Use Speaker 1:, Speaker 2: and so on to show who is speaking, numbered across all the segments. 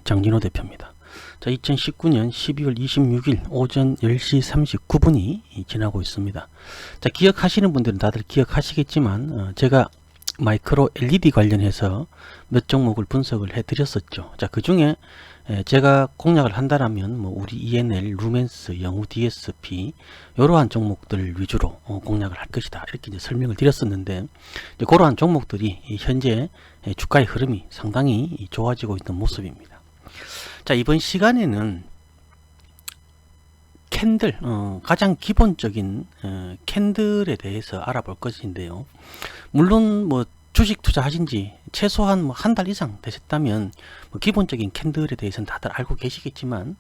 Speaker 1: 장진호 대표입니다. 자, 2019년 12월 26일 오전 10시 39분이 지나고 있습니다. 자, 기억하시는 분들은 다들 기억하시겠지만 제가 마이크로 LED 관련해서 몇 종목을 분석을 해 드렸었죠. 자, 그 중에 제가 공략을 한다라면 뭐 우리 ENL, 루멘스, 영우 DSP 이러한 종목들 위주로 공략을 할 것이다, 이렇게 이제 설명을 드렸었는데, 이제 그러한 종목들이 현재 주가의 흐름이 상당히 좋아지고 있는 모습입니다. 자, 이번 시간에는 캔들, 가장 기본적인 캔들에 대해서 알아볼 것인데요. 물론 뭐 주식 투자하신 지 최소한 뭐 한 달 이상 되셨다면 뭐 기본적인 캔들에 대해서는 다들 알고 계시겠지만,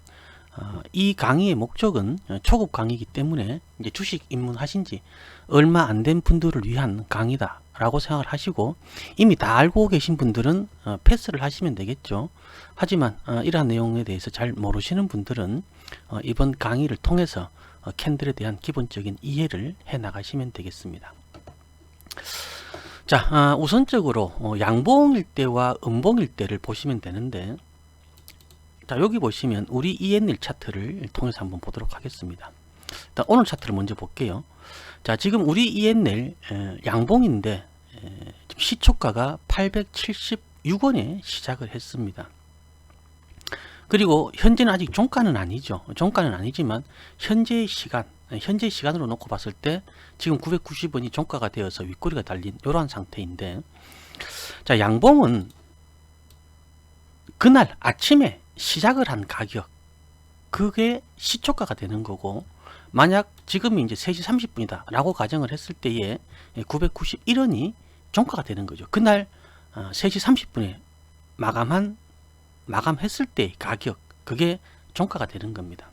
Speaker 1: 이 강의의 목적은 초급 강의이기 때문에 이제 주식 입문하신 지 얼마 안 된 분들을 위한 강의다 라고 생각을 하시고, 이미 다 알고 계신 분들은 패스를 하시면 되겠죠. 하지만 이러한 내용에 대해서 잘 모르시는 분들은 이번 강의를 통해서 캔들에 대한 기본적인 이해를 해 나가시면 되겠습니다. 자, 우선적으로 양봉일대와 음봉일대를 보시면 되는데, 자, 여기 보시면 우리 ENL 차트를 통해서 한번 보도록 하겠습니다. 일단 오늘 차트를 먼저 볼게요. 자, 지금 우리 ENL 양봉인데 시초가가 876원에 시작을 했습니다. 그리고 현재는 아직 종가는 아니죠. 종가는 아니지만 현재 시간으로 놓고 봤을 때 지금 990원이 종가가 되어서 윗꼬리가 달린 이러한 상태인데, 자, 양봉은 그날 아침에 시작을 한 가격, 그게 시초가가 되는 거고, 만약 지금이 이제 3시 30분이다 라고 가정을 했을 때에 991원이 종가가 되는 거죠. 그날 3시 30분에 마감했을 때의 가격, 그게 종가가 되는 겁니다.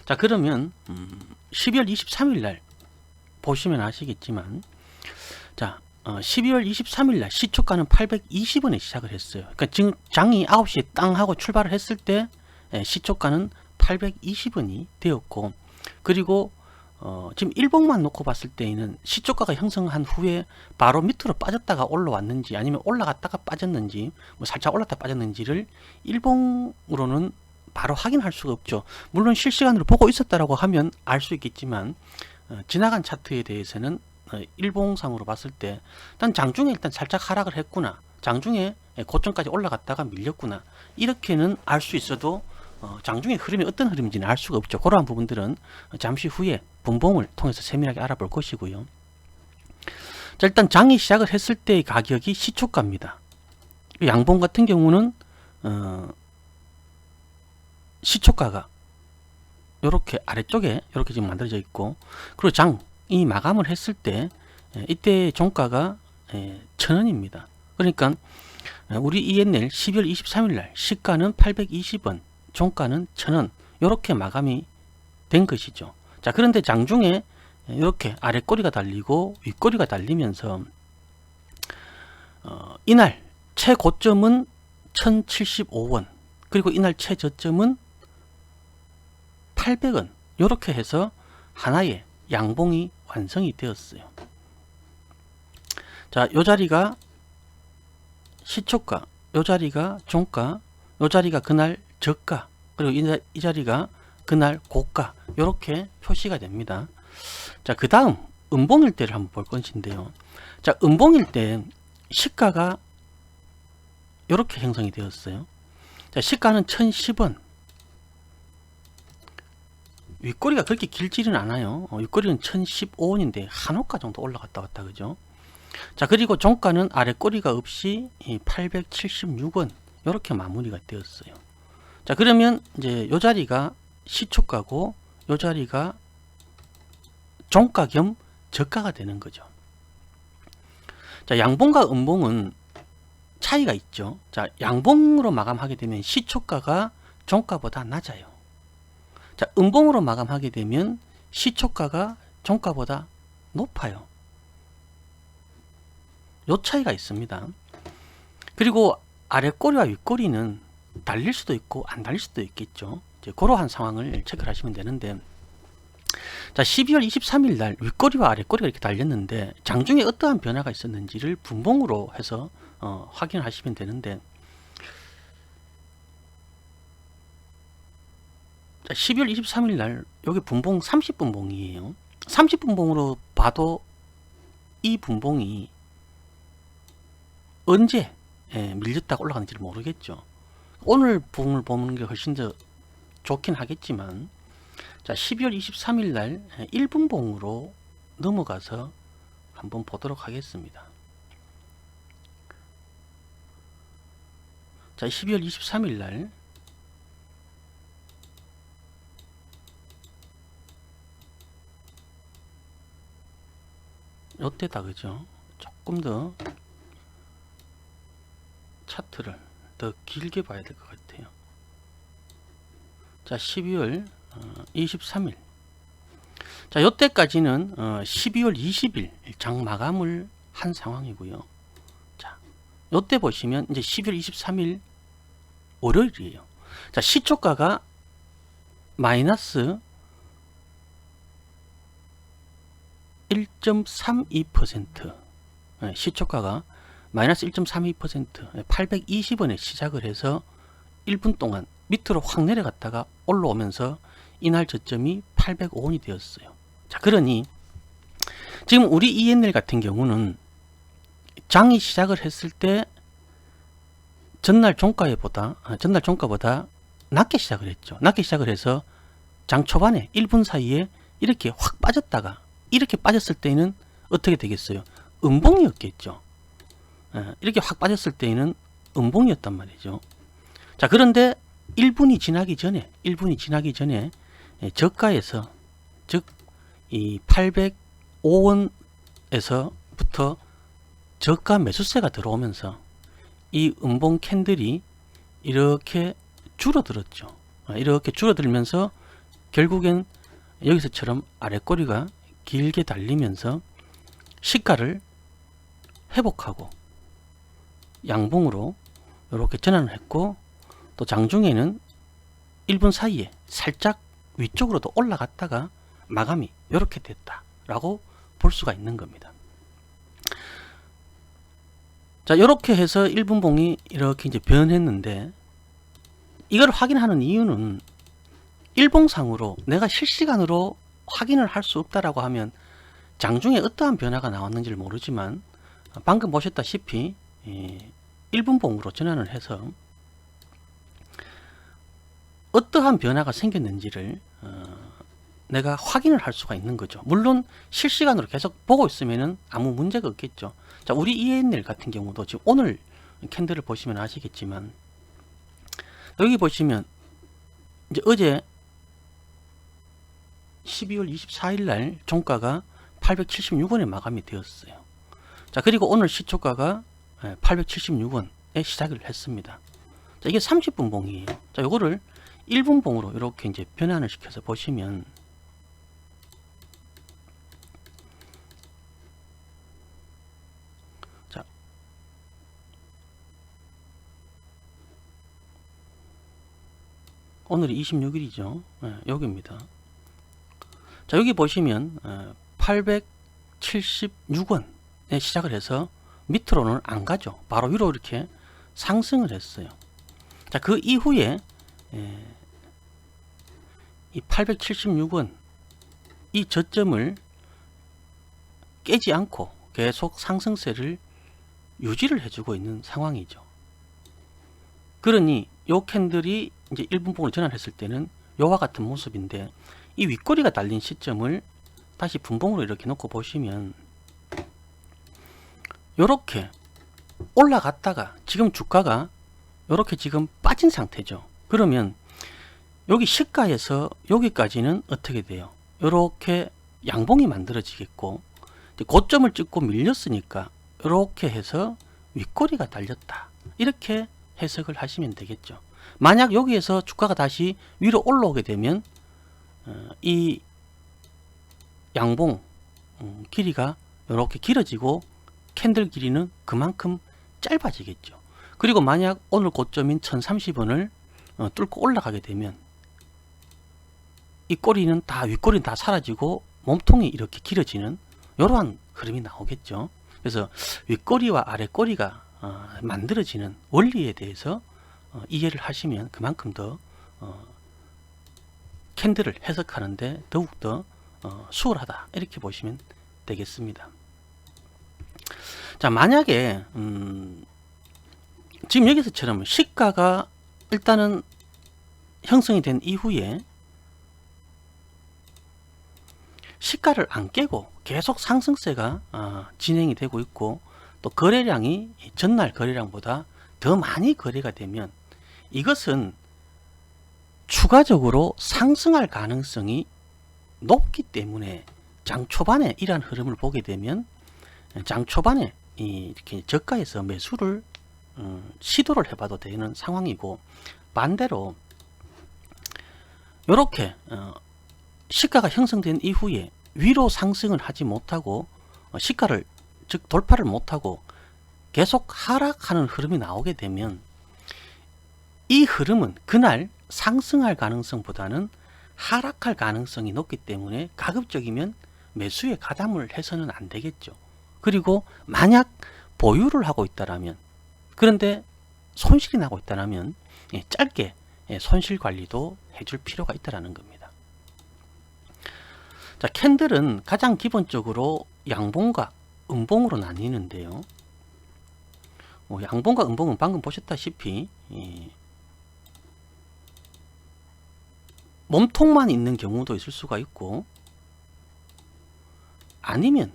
Speaker 1: 자, 그러면 12월 23일 날 보시면 아시겠지만, 자, 12월 23일 날 시초가는 820원에 시작을 했어요. 그러니까 지금 장이 9시에 땅 하고 출발을 했을 때 시초가는 820원이 되었고, 그리고 지금 일봉만 놓고 봤을 때에는 시초가가 형성한 후에 바로 밑으로 빠졌다가 올라왔는지 아니면 올라갔다가 빠졌는지, 뭐 살짝 올랐다 빠졌는지를 일봉으로는 바로 확인할 수가 없죠. 물론 실시간으로 보고 있었다라고 하면 알 수 있겠지만, 지나간 차트에 대해서는 일봉상으로 봤을 때 일단 장중에 일단 살짝 하락을 했구나, 장중에 고점까지 올라갔다가 밀렸구나, 이렇게는 알 수 있어도 장중의 흐름이 어떤 흐름인지는 알 수가 없죠. 그러한 부분들은 잠시 후에 분봉을 통해서 세밀하게 알아볼 것이고요. 자, 일단 장이 시작을 했을 때의 가격이 시초가입니다. 양봉 같은 경우는 시초가가 이렇게 아래쪽에 이렇게 지금 만들어져 있고, 그리고 장이 마감을 했을 때 이때 종가가 1000원입니다. 그러니까 우리 ENL 12월 23일 날 시가는 820원, 종가는 1000원, 이렇게 마감이 된 것이죠. 자, 그런데 장중에 이렇게 아래꼬리가 달리고 윗꼬리가 달리면서 이날 최고점은 1075원, 그리고 이날 최저점은 800원, 이렇게 해서 하나의 양봉이 완성이 되었어요. 자, 요 자리가 시초가, 요 자리가 종가, 요 자리가 그날 저가, 그리고 이 자리가 그날 고가, 이렇게 표시가 됩니다. 자, 그 다음 음봉일대를 한번 볼 것인데요. 자, 음봉일대 시가가 이렇게 형성이 되었어요. 자, 시가는 1010원, 윗꼬리가 그렇게 길지는 않아요. 윗꼬리는 1015원인데 한 호가 정도 올라갔다 왔다, 그죠? 자, 그리고 종가는 아래꼬리가 없이 876원, 이렇게 마무리가 되었어요. 자, 그러면 이제 요 자리가 시초가고 요 자리가 종가 겸 저가가 되는 거죠. 자, 양봉과 음봉은 차이가 있죠. 자, 양봉으로 마감하게 되면 시초가가 종가보다 낮아요. 자, 음봉으로 마감하게 되면 시초가가 종가보다 높아요. 요 차이가 있습니다. 그리고 아래꼬리와 윗꼬리는 달릴 수도 있고 안 달릴 수도 있겠죠. 이제 그러한 상황을 체크를 하시면 되는데, 자, 12월 23일 날 윗꼬리와 아랫꼬리가 이렇게 달렸는데 장중에 어떠한 변화가 있었는지를 분봉으로 해서 확인을 하시면 되는데, 12월 23일 날 여기 분봉 30분봉이에요. 30분봉으로 봐도 이 분봉이 언제 밀렸다가 올라가는지를 모르겠죠. 오늘 봉을 보는 게 훨씬 더 좋긴 하겠지만, 자 12월 23일 날 1분봉으로 넘어가서 한번 보도록 하겠습니다. 자 12월 23일 날 요때다, 그죠? 조금 더 차트를 더 길게 봐야 될 것 같아요. 자 12월 23일, 자 요때까지는 12월 20일 장 마감을 한 상황이고요. 자 요때 보시면 이제 12월 23일 월요일이에요. 자 시초가가 마이너스 1.32%, 시초가가 마이너스 1.32%, 820원에 시작을 해서 1분 동안 밑으로 확 내려갔다가 올라오면서 이날 저점이 805원이 되었어요. 자 그러니 지금 우리 ENL 같은 경우는 장이 시작을 했을 때 전날 종가보다 낮게 시작을 했죠. 낮게 시작을 해서 장 초반에 1분 사이에 이렇게 확 빠졌다가, 이렇게 빠졌을 때는 어떻게 되겠어요? 음봉이었겠죠. 이렇게 확 빠졌을 때는 음봉이었단 말이죠. 자 그런데 1분이 지나기 전에 저가에서, 즉 이 805원에서부터 저가 매수세가 들어오면서 이 음봉 캔들이 이렇게 줄어들었죠. 이렇게 줄어들면서 결국엔 여기서처럼 아랫꼬리가 길게 달리면서 시가를 회복하고 양봉으로 이렇게 전환을 했고, 또 장중에는 1분 사이에 살짝 위쪽으로도 올라갔다가 마감이 이렇게 됐다라고 볼 수가 있는 겁니다. 자 이렇게 해서 1분 봉이 이렇게 이제 변했는데, 이걸 확인하는 이유는 일봉상으로 내가 실시간으로 확인을 할 수 없다라고 하면 장중에 어떠한 변화가 나왔는지를 모르지만, 방금 보셨다시피 1분 봉으로 전환을 해서 어떠한 변화가 생겼는지를 내가 확인을 할 수가 있는 거죠. 물론 실시간으로 계속 보고 있으면 아무 문제가 없겠죠. 자 우리 ENL 같은 경우도 지금 오늘 캔들을 보시면 아시겠지만, 여기 보시면 이제 어제 12월 24일 날 종가가 876원에 마감이 되었어요. 자 그리고 오늘 시초가가 876원에 시작을 했습니다. 자 이게 30분 봉이에요. 자 요거를 1분 봉으로 이렇게 이제 변환을 시켜서 보시면, 자 오늘이 26일이죠. 여기입니다. 자 여기 보시면 876원에 시작을 해서 밑으로는 안 가죠. 바로 위로 이렇게 상승을 했어요. 자 그 이후에 이 876원 이 저점을 깨지 않고 계속 상승세를 유지를 해주고 있는 상황이죠. 그러니 요 캔들이 이제 1분 봉으로 전환했을 때는 요와 같은 모습인데, 이 윗꼬리가 달린 시점을 다시 분봉으로 이렇게 놓고 보시면 요렇게 올라갔다가 지금 주가가 요렇게 지금 빠진 상태죠. 그러면 여기 시가에서 여기까지는 어떻게 돼요? 요렇게 양봉이 만들어지겠고, 고점을 찍고 밀렸으니까 요렇게 해서 윗꼬리가 달렸다, 이렇게 해석을 하시면 되겠죠. 만약 여기에서 주가가 다시 위로 올라오게 되면 이 양봉 길이가 이렇게 길어지고 캔들 길이는 그만큼 짧아지겠죠. 그리고 만약 오늘 고점인 1030원을 뚫고 올라가게 되면 이 꼬리는 다, 윗꼬리는 다 사라지고 몸통이 이렇게 길어지는 이러한 흐름이 나오겠죠. 그래서 윗꼬리와 아랫꼬리가 만들어지는 원리에 대해서 이해를 하시면 그만큼 더 캔들을 해석하는데 더욱더 수월하다, 이렇게 보시면 되겠습니다. 자, 만약에 지금 여기서처럼 시가가 일단은 형성이 된 이후에 시가를 안 깨고 계속 상승세가 진행이 되고 있고, 또 거래량이 전날 거래량보다 더 많이 거래가 되면 이것은 추가적으로 상승할 가능성이 높기 때문에 장 초반에 이러한 흐름을 보게 되면 장 초반에 이렇게 저가에서 매수를 시도를 해봐도 되는 상황이고, 반대로 이렇게 시가가 형성된 이후에 위로 상승을 하지 못하고 시가를 즉 돌파를 못하고 계속 하락하는 흐름이 나오게 되면 이 흐름은 그날 상승할 가능성보다는 하락할 가능성이 높기 때문에 가급적이면 매수에 가담을 해서는 안 되겠죠. 그리고 만약 보유를 하고 있다라면, 그런데 손실이 나고 있다라면 짧게 손실 관리도 해줄 필요가 있다라는 겁니다. 자, 캔들은 가장 기본적으로 양봉과 음봉으로 나뉘는데요. 양봉과 음봉은 방금 보셨다시피 몸통만 있는 경우도 있을 수가 있고, 아니면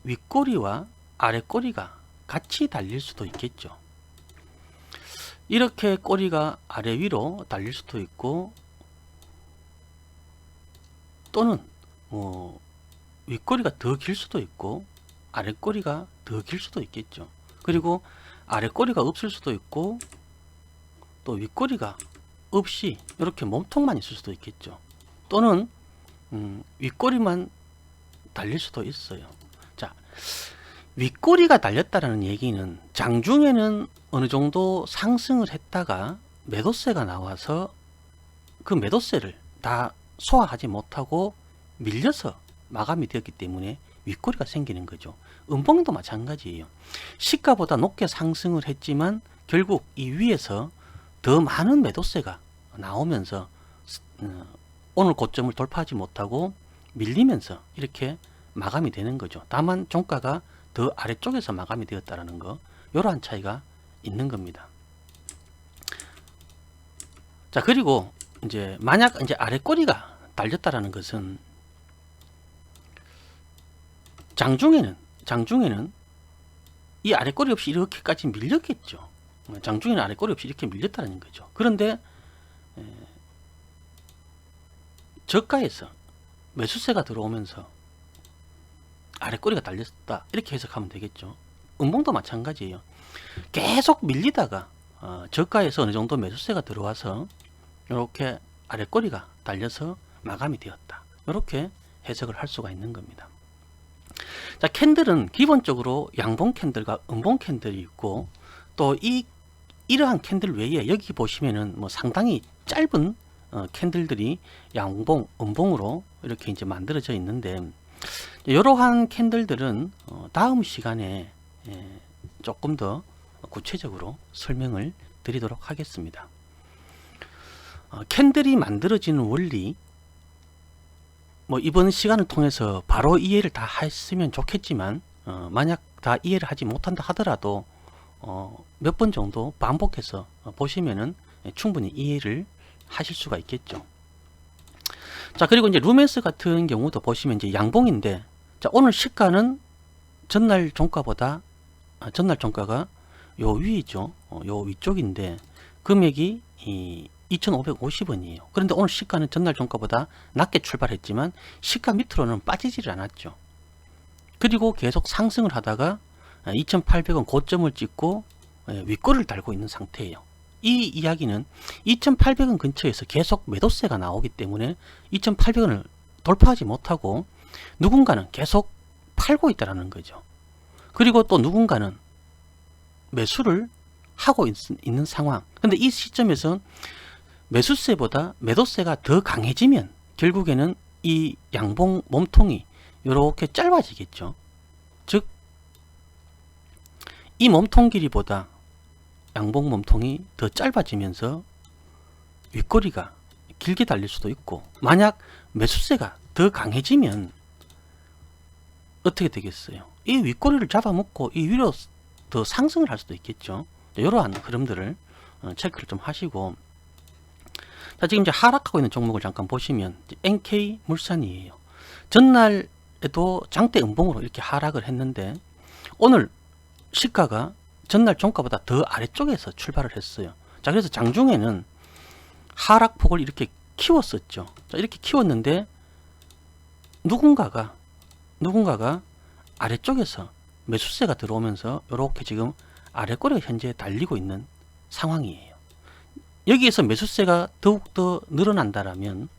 Speaker 1: 윗꼬리와 아랫꼬리가 같이 달릴 수도 있겠죠. 이렇게 꼬리가 아래 위로 달릴 수도 있고, 또는 윗꼬리가 더 길 수도 있고 아랫꼬리가 더 길 수도 있겠죠. 그리고 아랫꼬리가 없을 수도 있고, 또 윗꼬리가 없이 이렇게 몸통만 있을 수도 있겠죠. 또는 윗꼬리만 달릴 수도 있어요. 자, 윗꼬리가 달렸다라는 얘기는 장중에는 어느 정도 상승을 했다가 매도세가 나와서 그 매도세를 다 소화하지 못하고 밀려서 마감이 되었기 때문에 윗꼬리가 생기는 거죠. 음봉도 마찬가지예요. 시가보다 높게 상승을 했지만 결국 이 위에서 더 많은 매도세가 나오면서 오늘 고점을 돌파하지 못하고 밀리면서 이렇게 마감이 되는 거죠. 다만 종가가 더 아래쪽에서 마감이 되었다는 거, 이러한 차이가 있는 겁니다. 자, 그리고 이제 만약 이제 아랫꼬리가 달렸다라는 것은 장중에는 이 아랫꼬리 없이 이렇게까지 밀렸겠죠. 장중에는 아랫꼬리 없이 이렇게 밀렸다는 거죠. 그런데 저가에서 매수세가 들어오면서 아랫꼬리가 달렸다, 이렇게 해석하면 되겠죠. 음봉도 마찬가지예요. 계속 밀리다가 저가에서 어느 정도 매수세가 들어와서 이렇게 아랫꼬리가 달려서 마감이 되었다, 이렇게 해석을 할 수가 있는 겁니다. 자, 캔들은 기본적으로 양봉 캔들과 음봉 캔들이 있고, 또 이러한 캔들 외에 여기 보시면은 상당히 짧은 캔들들이 양봉, 음봉으로 이렇게 이제 만들어져 있는데, 이러한 캔들들은 다음 시간에 조금 더 구체적으로 설명을 드리도록 하겠습니다. 캔들이 만들어지는 원리, 이번 시간을 통해서 바로 이해를 다 했으면 좋겠지만, 만약 다 이해를 하지 못한다 하더라도 몇 번 정도 반복해서 보시면은 충분히 이해를 하실 수가 있겠죠. 자, 그리고 이제 루멘스 같은 경우도 보시면 이제 양봉인데, 자, 오늘 시가는 전날 종가가 요 위죠. 요 위쪽인데 금액이 2,550원이에요. 그런데 오늘 시가는 전날 종가보다 낮게 출발했지만 시가 밑으로는 빠지질 않았죠. 그리고 계속 상승을 하다가 2,800원 고점을 찍고 윗꼬리를 달고 있는 상태예요. 이 이야기는 2,800원 근처에서 계속 매도세가 나오기 때문에 2,800원을 돌파하지 못하고 누군가는 계속 팔고 있다는 거죠. 그리고 또 누군가는 매수를 하고 있는 상황. 근데 이 시점에서 매수세보다 매도세가 더 강해지면 결국에는 이 양봉 몸통이 이렇게 짧아지겠죠. 즉, 이 몸통 길이보다 양봉 몸통이 더 짧아지면서 윗꼬리가 길게 달릴 수도 있고, 만약 매수세가 더 강해지면 어떻게 되겠어요? 이 윗꼬리를 잡아먹고 이 위로 더 상승을 할 수도 있겠죠. 이러한 흐름들을 체크를 좀 하시고, 자, 지금 이제 하락하고 있는 종목을 잠깐 보시면 NK 물산이에요. 전날에도 장대 음봉으로 이렇게 하락을 했는데 오늘 시가가 전날 종가보다 더 아래쪽에서 출발을 했어요. 자, 그래서 장중에는 하락폭을 이렇게 키웠었죠. 자, 이렇게 키웠는데 누군가가 아래쪽에서 매수세가 들어오면서 이렇게 지금 아래꼬리가 현재 달리고 있는 상황이에요. 여기에서 매수세가 더욱더 늘어난다라면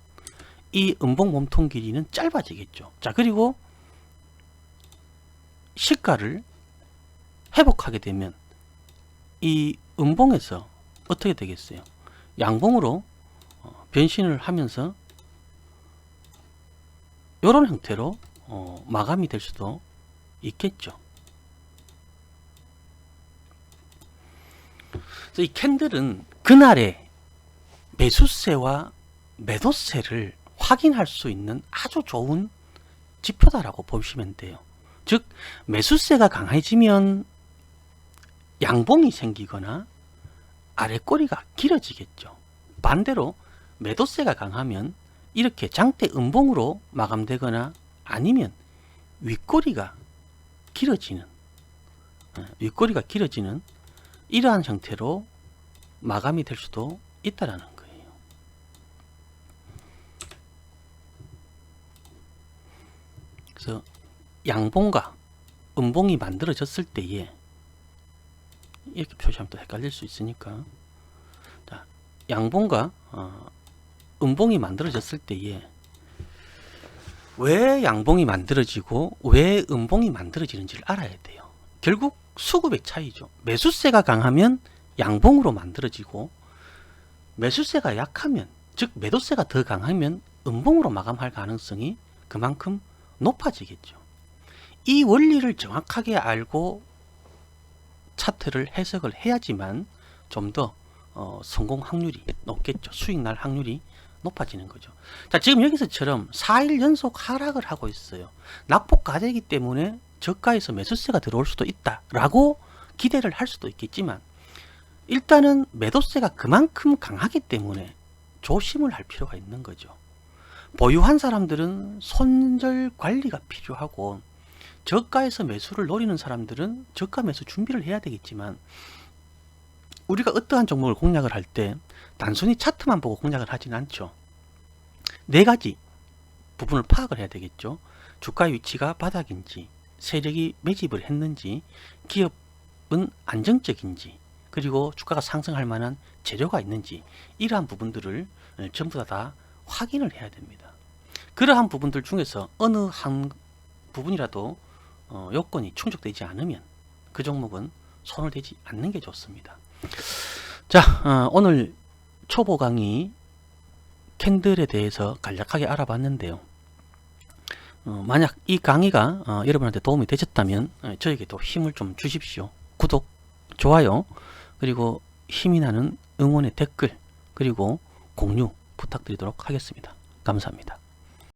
Speaker 1: 이 음봉 몸통 길이는 짧아지겠죠. 자, 그리고 시가를 회복하게 되면 이 음봉에서 어떻게 되겠어요? 양봉으로 변신을 하면서 이런 형태로 마감이 될 수도 있겠죠. 그래서 이 캔들은 그날의 매수세와 매도세를 확인할 수 있는 아주 좋은 지표다라고 보시면 돼요. 즉 매수세가 강해지면 양봉이 생기거나 아래꼬리가 길어지겠죠. 반대로 매도세가 강하면 이렇게 장대 음봉으로 마감되거나 아니면 윗꼬리가 길어지는 이러한 형태로 마감이 될 수도 있다라는 거예요. 그래서 양봉과 음봉이 만들어졌을 때에 이렇게 표시하면 또 헷갈릴 수 있으니까, 자, 양봉과 음봉이 만들어졌을 때에 왜 양봉이 만들어지고 왜 음봉이 만들어지는지를 알아야 돼요. 결국 수급의 차이죠. 매수세가 강하면 양봉으로 만들어지고 매수세가 약하면, 즉 매도세가 더 강하면 음봉으로 마감할 가능성이 그만큼 높아지겠죠. 이 원리를 정확하게 알고 차트를 해석을 해야지만 좀 더 성공 확률이 높겠죠. 수익 날 확률이 높아지는 거죠. 자, 지금 여기서처럼 4일 연속 하락을 하고 있어요. 낙폭 과대이기 때문에 저가에서 매수세가 들어올 수도 있다라고 기대를 할 수도 있겠지만, 일단은 매도세가 그만큼 강하기 때문에 조심을 할 필요가 있는 거죠. 보유한 사람들은 손절 관리가 필요하고, 저가에서 매수를 노리는 사람들은 저가 매수 준비를 해야 되겠지만, 우리가 어떠한 종목을 공략을 할 때 단순히 차트만 보고 공략을 하진 않죠. 네 가지 부분을 파악을 해야 되겠죠. 주가의 위치가 바닥인지, 세력이 매집을 했는지, 기업은 안정적인지, 그리고 주가가 상승할 만한 재료가 있는지, 이러한 부분들을 전부 다 확인을 해야 됩니다. 그러한 부분들 중에서 어느 한 부분이라도 요건이 충족되지 않으면 그 종목은 손을 대지 않는 게 좋습니다. 자, 오늘 초보 강의 캔들에 대해서 간략하게 알아봤는데요. 만약 이 강의가 여러분한테 도움이 되셨다면 저에게도 힘을 좀 주십시오. 구독, 좋아요, 그리고 힘이 나는 응원의 댓글, 그리고 공유 부탁드리도록 하겠습니다. 감사합니다.